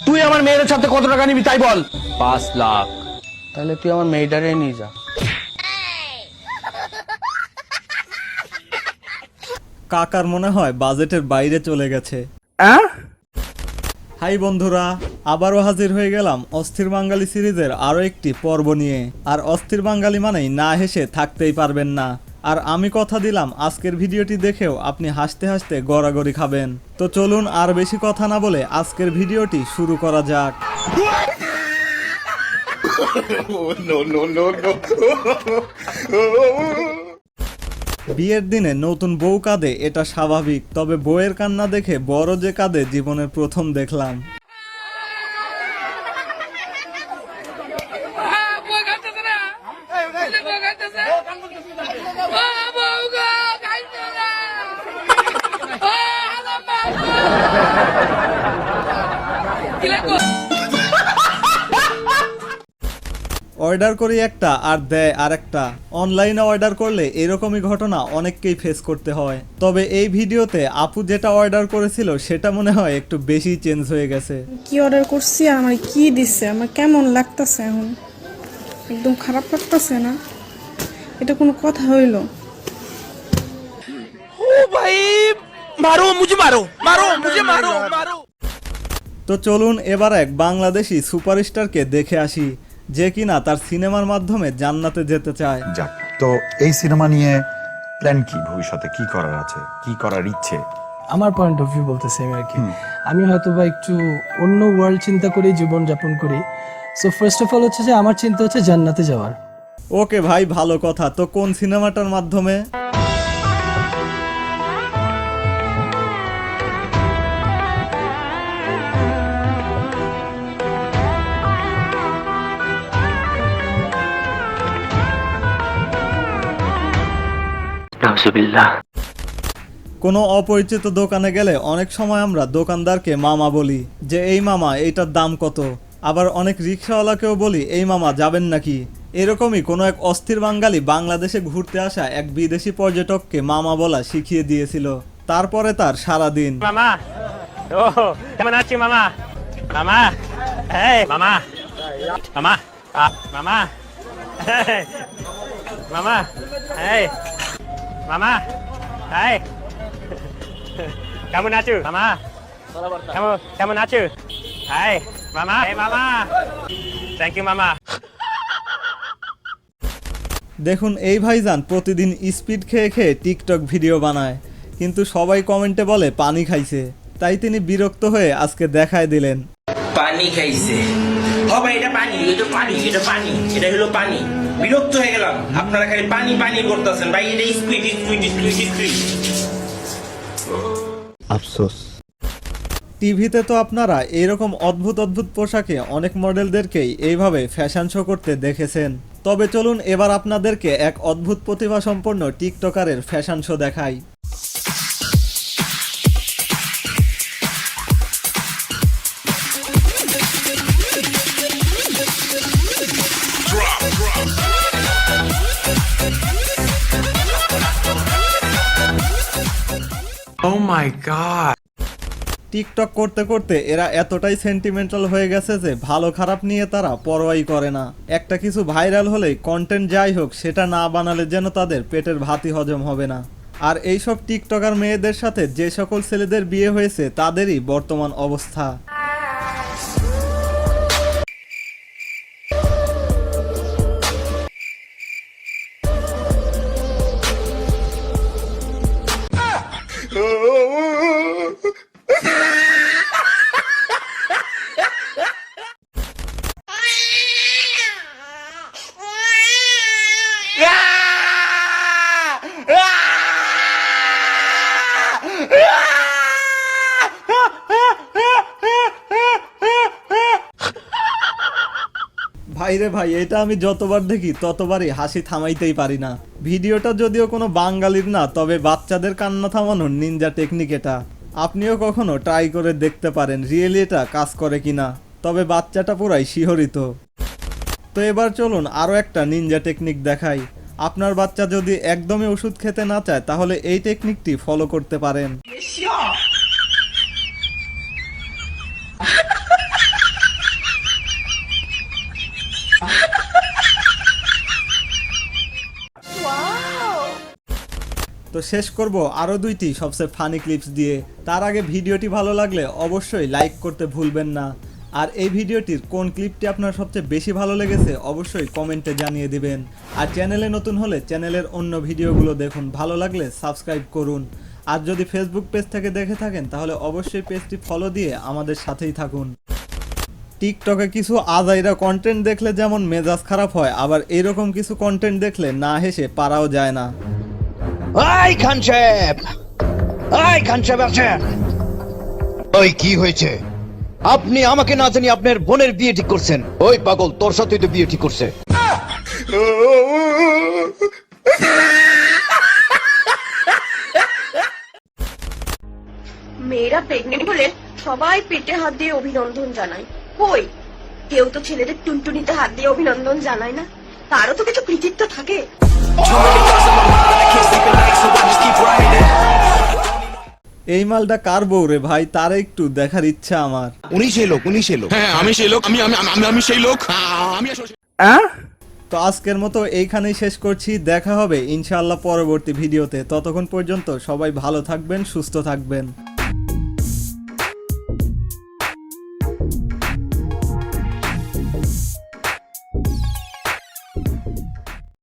তুই আমার মেয়ের সাথে কত টাকা নিবি তাই বল। 5 লাখ। তাহলে তুই আমার মেয়েটারে নিয়ে যা। কাকার মনে হয় বাজেটের বাইরে চলে গেছে। হাই বন্ধুরা, আবারও হাজির হয়ে গেলাম অস্থির বাঙালি সিরিজের আরো একটি পর্ব নিয়ে। আর অস্থির বাঙালি মানেই না হেসে থাকতেই পারবেন না। আর আমি কথা দিলাম আজকের ভিডিওটি দেখেও আপনি হাসতে হাসতে গড়াগড়ি খাবেন। তো চলুন আর বেশি কথা না বলে আজকের ভিডিওটি শুরু করা যাক। বিয়ের দিনে নতুন বউ কাঁদে এটা স্বাভাবিক, তবে বউয়ের কান্না দেখে বড় যে কাঁদে জীবনের প্রথম দেখলাম। অর্ডার করি একটা আর দেয় আরেকটা। অনলাইনে অর্ডার করলে এরকমই ঘটনা অনেককেই ফেস করতে হয়। তবে এই ভিডিওতে আপু যেটা অর্ডার করেছিল সেটা মনে হয় একটু বেশি চেঞ্জ হয়ে গেছে। কি অর্ডার করছি আর আমার কি দিচ্ছে, আমার কেমন লাগতেছে এখন, একদম খারাপ লাগতেছে না। এটা কোনো কথা হইলো? তো চলুন এবার এক বাংলাদেশি সুপারস্টারকে দেখে আসি, যে কিনা তার সিনেমার মাধ্যমে জান্নাতে যেতে চায়। যাক, তো এই সিনেমা নিয়ে প্ল্যান কি? ভবিষ্যতে কি করার আছে, কি করার ইচ্ছে? আমার পয়েন্ট অফ ভিউ বলতেছি আমি আর কি। আমি হয়তো বা একটু অন্য ওয়ার্ল্ড চিন্তা করি, জীবন যাপন করি। সো ফার্স্ট অফ অল হচ্ছে যে আমার চিন্তা হচ্ছে জান্নাতে যাওয়ার। ওকে ভাই, ভালো কথা। তো কোন সিনেমাটার মাধ্যমে? কোনো অপরিচিত দোকানে গেলে অনেক সময় আমরা দোকানদারকে মামা বলি, যে এই মামা এইটার দাম কত। আবার অনেক রিক্সাওয়ালাকেও বলি এই মামা যাবেন নাকি। এরকমই কোনো এক অস্থির বাঙালি বাংলাদেশে ঘুরতে আসা এক বিদেশি পর্যটককে মামা বলা শিখিয়ে দিয়েছিল। তারপরে তার সারাদিন মামা, ও কেমন আছি মামা? মামা, এই মামা, মামা, মামা, মামা, এই মামা, এই কেমন আছো মামা? কেমন আছো? হাই মামা, এই মামা, থ্যাংক ইউ মামা। দেখুন এই ভাইজান প্রতিদিন স্পিড খেয়ে খেয়ে টিকটক ভিডিও বানায়, কিন্তু সবাই কমেন্টে বলে পানি খাইছে। তাই তিনি বিরক্ত হয়ে আজকে দেখায় দিলেন পানি খাইছে। হবে এটা পানি, এটা পানি, এটা পানি, এটা হলো পানি। বিরক্ত হয়ে গেলাম, আপনারা খালি পানি পানি করতেছেন ভাই। এটা স্কুইড স্কুইড স্কুইড স্কুইড। আফসোস। টিভিতে তো আপনারা এইরকম অদ্ভুত অদ্ভুত পোশাকে অনেক মডেলদেরকেই এইভাবে ফ্যাশন শো করতে দেখেছেন। তবে চলুন এবার আপনাদেরকে এক অদ্ভুত প্রতিভা সম্পন্ন টিকটকারের ফ্যাশন শো দেখাই। Oh my god. টিকটক করতে করতে এরা এতটাই সেন্টিমেন্টাল হয়ে গেছে যে ভালো খারাপ নিয়ে তারা পরোয়াই করে না। একটা কিছু ভাইরাল হলেই কন্টেন্ট যাই হোক সেটা না বানালে যেন তাদের পেটের ভাতই হজম হবে না। আর এইসব টিকটকার মেয়েদের সাথে যে সকল ছেলেদের বিয়ে হয়েছে তাদেরই বর্তমান অবস্থা। ভাইরে ভাই, এটা আমি যতবার দেখি ততবারই হাসি থামাইতেই পারি না। ভিডিওটা যদিও কোনো বাঙালির না, তবে বাচ্চাদের কান্না থামানোর নিনজা টেকনিক এটা। আপনিও কখনো ট্রাই করে দেখতে পারেন রিয়েলি এটা কাজ করে কিনা। তবে বাচ্চাটা পুরাই শিহরিত। তো এবার চলুন আরও একটা নিনজা টেকনিক দেখাই। আপনার বাচ্চা যদি একদমই ওষুধ খেতে না চায় তাহলে এই টেকনিকটি ফলো করতে পারেন। শেষ করব আরও 2টি সবচেয়ে ফানি ক্লিপস দিয়ে। তার আগে ভিডিওটি ভালো লাগলে অবশ্যই লাইক করতে ভুলবেন না। আর এই ভিডিওটির কোন ক্লিপটি আপনার সবচেয়ে বেশি ভালো লেগেছে অবশ্যই কমেন্টে জানিয়ে দিবেন। আর চ্যানেলে নতুন হলে চ্যানেলের অন্য ভিডিওগুলো দেখুন, ভালো লাগলে সাবস্ক্রাইব করুন। আর যদি ফেসবুক পেজ থেকে দেখে থাকেন তাহলে অবশ্যই পেজটি ফলো দিয়ে আমাদের সাথেই থাকুন। টিকটকে কিছু আজাইরা কন্টেন্ট দেখলে যেমন মেজাজ খারাপ হয়, আবার এরকম কিছু কন্টেন্ট দেখলে না হেসে পারাও যায় না। এই খান সাহেব আছেন? ওই কি হয়েছে? আপনি আমাকে না জানি আপনার বোনের বিয়ে ঠিক করছেন। ওই পাগল, তোর সাথেই তো বিয়ে ঠিক করছে। মেয়েরা প্রেগনেন্ট হলে সবাই পেটে হাত দিয়ে অভিনন্দন জানায়, কই কেউ তো ছেলেদের টুনটুনিতে হাত দিয়ে অভিনন্দন জানায় না। তারও তো কিছু কৃতিত্ব থাকে। এই মালটা কার বউ রে ভাই, তার একটু দেখার ইচ্ছা আমার। উনি সেই লোক। হ্যাঁ আমি সেই লোক, আমি সেই লোক, আমি তো আজকের মতো এইখানেই শেষ করছি। দেখা হবে ইনশাআল্লাহ পরবর্তী ভিডিওতে। ততক্ষণ পর্যন্ত সবাই ভালো থাকবেন, সুস্থ থাকবেন।